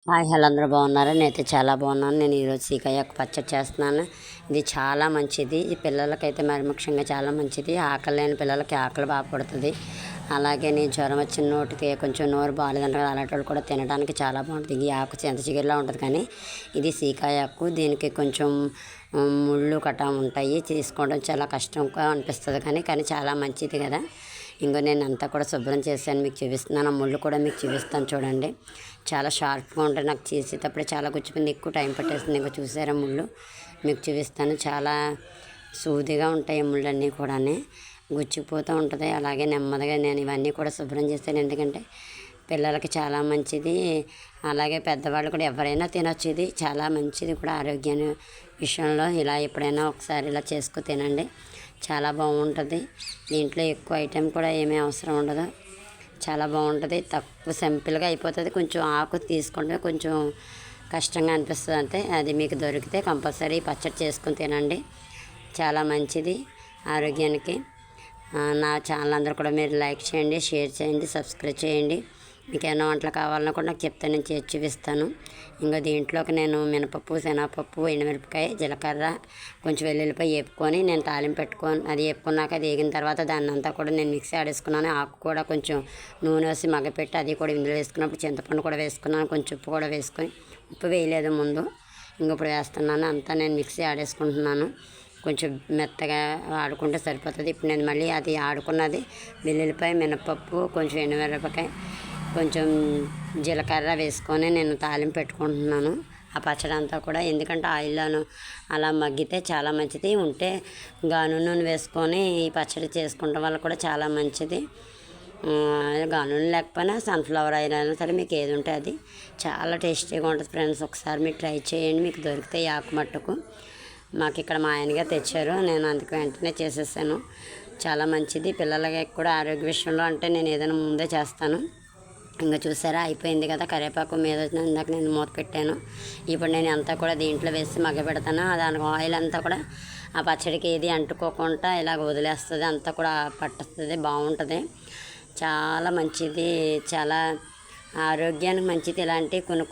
Hi hello అందరూ బాగున్నారా? నేనైతే చాలా బాగున్నాను. నేను ఈరోజు సీకాయ పచ్చడి చేస్తున్నాను. ఇది చాలా మంచిది. ఈ పిల్లలకైతే మరి ముఖ్యంగా చాలా మంచిది. ఆకలి లేని పిల్లలకి ఆకలి బాగా పడుతుంది. అలాగే నేను జ్వరం వచ్చిన నోటికి కొంచెం నోరు బాగాలేదంటారు అలాంటి వాళ్ళు కూడా తినడానికి చాలా బాగుంటుంది. ఈ ఆకు చింత చిగురులా ఉంటుంది కానీ ఇది సీకాయ ఆకు. దీనికి కొంచెం ముళ్ళు కట్ట ఉంటాయి. తీసుకోవడం చాలా కష్టంగా అనిపిస్తుంది కానీ చాలా మంచిది కదా. ఇంకో నేను అంతా కూడా శుభ్రం చేశాను, మీకు చూపిస్తున్నాను. ఆ ముళ్ళు కూడా మీకు చూపిస్తాను చూడండి. చాలా షార్ప్గా ఉంటాయి. నాకు చేసేటప్పుడు చాలా గుచ్చిపోయింది, ఎక్కువ టైం పట్టేస్తుంది. ఇంకా చూసారా ముళ్ళు మీకు చూపిస్తాను. చాలా సూదిగా ఉంటాయి ముళ్ళన్నీ కూడా, గుచ్చిపోతూ ఉంటుంది. అలాగే నెమ్మదిగా నేను ఇవన్నీ కూడా శుభ్రం చేస్తాను, ఎందుకంటే పిల్లలకి చాలా మంచిది. అలాగే పెద్దవాళ్ళు కూడా ఎవరైనా తినొచ్చు. ఇది చాలా మంచిది కూడా ఆరోగ్యాన్ని విషయంలో. ఇలా ఎప్పుడైనా ఒకసారి ఇలా చేసుకు తినండి, చాలా బాగుంటుంది. దీంట్లో ఎక్కువ ఐటెం కూడా ఏమీ అవసరం ఉండదు, చాలా బాగుంటుంది. తక్కువ సింపుల్గా అయిపోతుంది. కొంచెం ఆకు తీసుకుంటే కొంచెం కష్టంగా అనిపిస్తుంది అంతే. అది మీకు దొరికితే కంపల్సరీ పచ్చడి చేసుకొని తినండి, చాలా మంచిది ఆరోగ్యానికి. నా ఛానల్ అందరూ కూడా మీరు లైక్ చేయండి, షేర్ చేయండి, సబ్స్క్రైబ్ చేయండి. మీకు ఏమైనా వంటలు కావాలన్నా కూడా నాకు చెప్తే నేను చేసి చూపిస్తాను. ఇంకా దీంట్లోకి నేను మినపప్పు, శనగపప్పు, ఎండుమిరపకాయ, జీలకర్ర, కొంచెం వెల్లుల్లిపాయ వేపుకొని నేను తాలింపు పెట్టుకొని అది వేపుకున్నాక అది వేగిన తర్వాత దాన్ని అంతా కూడా నేను మిక్సీ ఆడేసుకున్నాను. ఆకు కూడా కొంచెం నూనె వేసి మగ్గపెట్టి అది కూడా ఇందులో వేసుకున్నప్పుడు చింతపండు కూడా వేసుకున్నాను, కొంచెం ఉప్పు కూడా వేసుకొని, ఉప్పు వేయలేదు ముందు, ఇప్పుడు వేస్తున్నాను. అంతా నేను మిక్సీ ఆడేసుకుంటున్నాను. కొంచెం మెత్తగా ఆడుకుంటే సరిపోతుంది. ఇప్పుడు నేను మళ్ళీ అది ఆడుకున్నది వెల్లుల్లిపాయ, మినపప్పు, కొంచెం ఎండుమిరపకాయ, కొంచెం జీలకర్ర వేసుకొని నేను తాలింపు పెట్టుకుంటున్నాను ఆ పచ్చడి అంతా కూడా. ఎందుకంటే ఆయిల్లోను అలా మగ్గితే చాలా మంచిది. ఉంటే గాను నూనె వేసుకొని ఈ పచ్చడి చేసుకుంటాం వల్ల కూడా చాలా మంచిది. గాను నూనె లేకపోయినా సన్ఫ్లవర్ ఆయిల్ అయినా సరే మీకు ఏది ఉంటే అది చాలా టేస్టీగా ఉంటుంది ఫ్రెండ్స్. ఒకసారి మీరు ట్రై చేయండి, మీకు దొరికితే ఈ ఆకు మట్టుకు. మాకు ఇక్కడ మా ఆయనగా తెచ్చారు, నేను అందుకు వెంటనే చేసేసాను. చాలా మంచిది పిల్లలకి కూడా ఆరోగ్య విషయంలో. అంటే నేను ఏదైనా ముందే చేస్తాను. ఇంకా చూసారా అయిపోయింది కదా. కరివేపాకు మీద ఇందాక నేను మూత పెట్టాను. ఇప్పుడు నేను అంతా కూడా దీంట్లో వేసి మగ్గపెడతాను. దానికి ఆయిల్ అంతా కూడా ఆ పచ్చడికి ఏది అంటుకోకుండా ఇలాగ వదిలేస్తుంది, అంతా కూడా పట్టుతుంది, బాగుంటుంది, చాలా మంచిది, చాలా ఆరోగ్యానికి మంచిది. ఇలాంటివి కొన్ని